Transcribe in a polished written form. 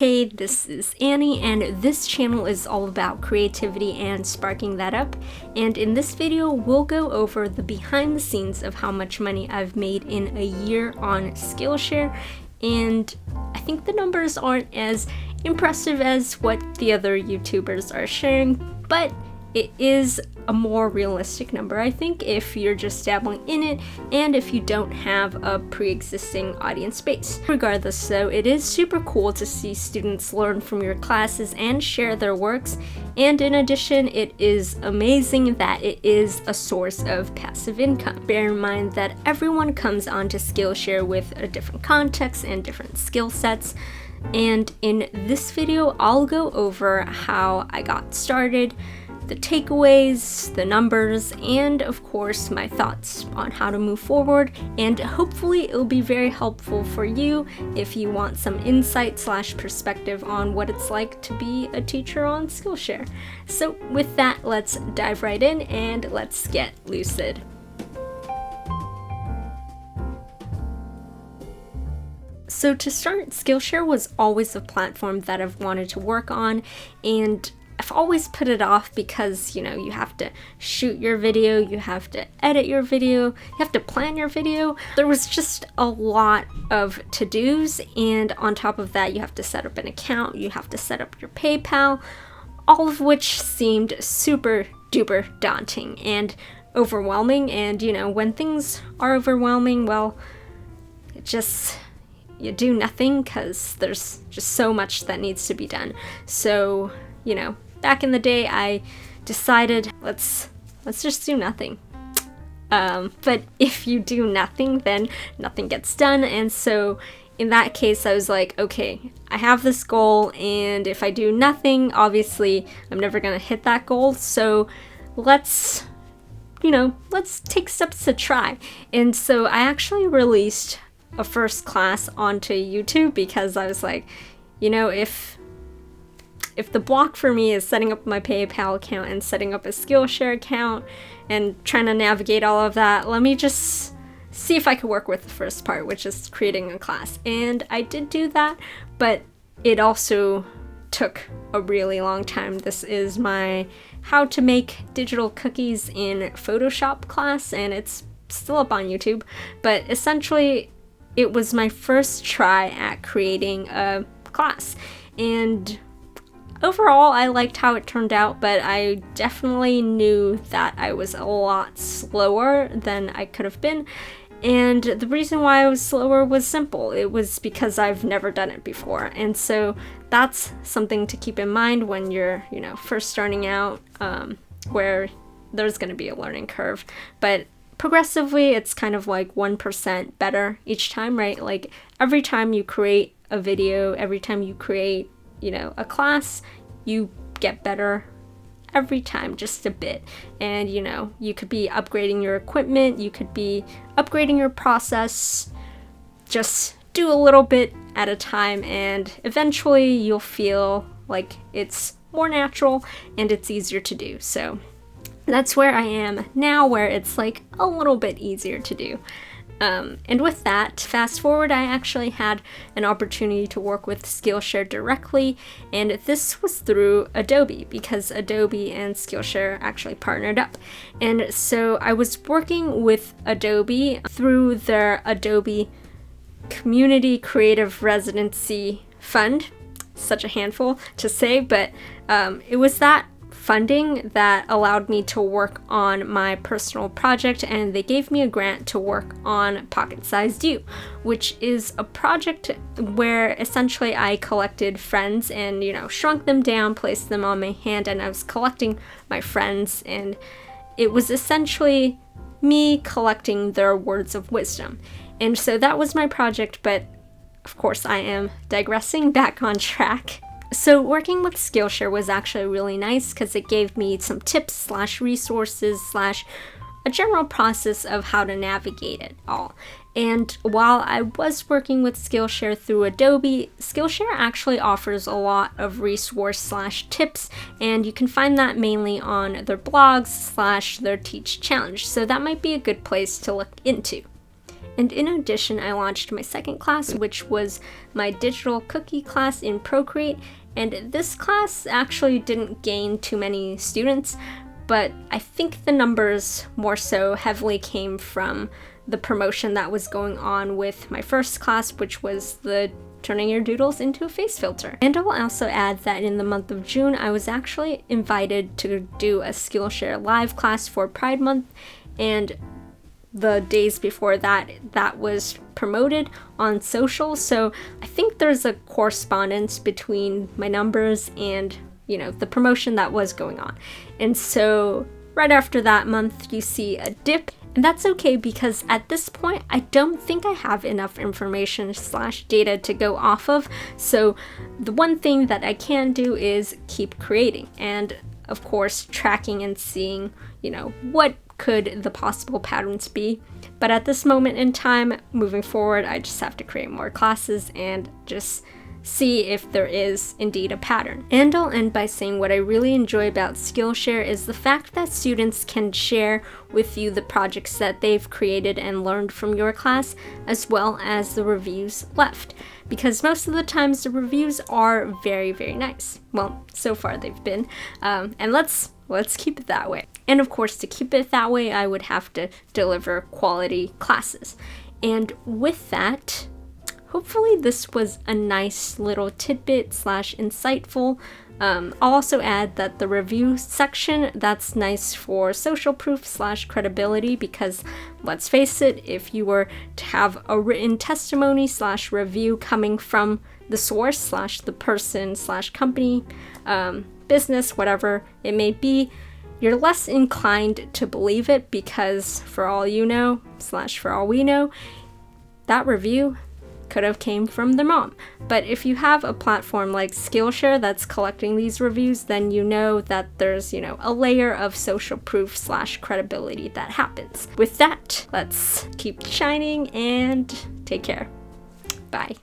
Hey, this is Annie, and this channel is all about creativity and sparking that up. And in this video, we'll go over the behind the scenes of how much money I've made in a year on Skillshare. And I think the numbers aren't as impressive as what the other YouTubers are sharing, but it is a more realistic number, I think, if you're just dabbling in it and if you don't have a pre-existing audience base. Regardless though, it is super cool to see students learn from your classes and share their works, and in addition, it is amazing that it is a source of passive income. Bear in mind that everyone comes onto Skillshare with a different context and different skill sets. And in this video, I'll go over how I got started, the takeaways, the numbers, and of course my thoughts on how to move forward, and hopefully it'll be very helpful for you if you want some insight / perspective on what it's like to be a teacher on Skillshare. So with that, let's dive right in and let's get lucid. So to start, Skillshare was always a platform that I've wanted to work on, and I've always put it off because, you know, you have to shoot your video, you have to edit your video, you have to plan your video. There was just a lot of to-dos, and on top of that, you have to set up an account, you have to set up your PayPal, all of which seemed super duper daunting and overwhelming. And, you know, when things are overwhelming, well, you do nothing because there's just so much that needs to be done. So, you know, back in the day, I decided, let's just do nothing. But if you do nothing, then nothing gets done. And so in that case, I was like, okay, I have this goal, and if I do nothing, obviously I'm never gonna hit that goal. So let's take steps to try. And so I actually released a first class onto YouTube because I was like, you know, if the block for me is setting up my PayPal account and setting up a Skillshare account and trying to navigate all of that, let me just see if I could work with the first part, which is creating a class. And I did do that, but it also took a really long time. This is my how to make digital cookies in Photoshop class, and it's still up on YouTube, but essentially it was my first try at creating a class. And overall, I liked how it turned out, but I definitely knew that I was a lot slower than I could have been. And the reason why I was slower was simple. It was because I've never done it before. And so that's something to keep in mind when you're, you know, first starting out, where there's going to be a learning curve. But progressively, it's kind of like 1% better each time, right? Like every time you create a video, every time you create, you know, a class, you get better every time, just a bit. And, you know, you could be upgrading your equipment, you could be upgrading your process, just do a little bit at a time, and eventually you'll feel like it's more natural and it's easier to do. So that's where I am now, where it's like a little bit easier to do. And with that, fast forward, I actually had an opportunity to work with Skillshare directly, and this was through Adobe, because Adobe and Skillshare actually partnered up. And so I was working with Adobe through their Adobe Community Creative Residency Fund. Such a handful to say, but it was that funding that allowed me to work on my personal project, and they gave me a grant to work on Pocket Sized You, which is a project where essentially I collected friends and, you know, shrunk them down, placed them on my hand, and I was collecting my friends, and it was essentially me collecting their words of wisdom. And so that was my project, but of course I am digressing, back on track. So working with Skillshare was actually really nice because it gave me some tips / resources / a general process of how to navigate it all. And while I was working with Skillshare through Adobe, Skillshare actually offers a lot of resource / tips, and you can find that mainly on their blogs / their Teach Challenge. So that might be a good place to look into. And in addition, I launched my second class, which was my digital cookie class in Procreate. And this class actually didn't gain too many students, but I think the numbers more so heavily came from the promotion that was going on with my first class, which was the turning your doodles into a face filter. And I'll also add that in the month of June, I was actually invited to do a Skillshare live class for Pride Month, and the days before that, that was promoted on social. So I think there's a correspondence between my numbers and, you know, the promotion that was going on. And so right after that month, you see a dip. And that's okay, because at this point, I don't think I have enough information / data to go off of. So the one thing that I can do is keep creating and, of course, tracking and seeing, you know, what could the possible patterns be. But at this moment in time, moving forward, I just have to create more classes and just see if there is indeed a pattern. And I'll end by saying what I really enjoy about Skillshare is the fact that students can share with you the projects that they've created and learned from your class, as well as the reviews left. Because most of the times the reviews are very, very nice. Well, so far they've been. And let's keep it that way. And of course, to keep it that way, I would have to deliver quality classes. And with that, hopefully this was a nice little tidbit / insightful. I'll also add that the review section, that's nice for social proof / credibility, because let's face it, if you were to have a written testimony / review coming from the source / the person / company, business, whatever it may be, you're less inclined to believe it, because for all you know / for all we know, that review could have came from their mom. But if you have a platform like Skillshare that's collecting these reviews, then you know that there's, you know, a layer of social proof / credibility that happens. With that, let's keep shining and take care. Bye.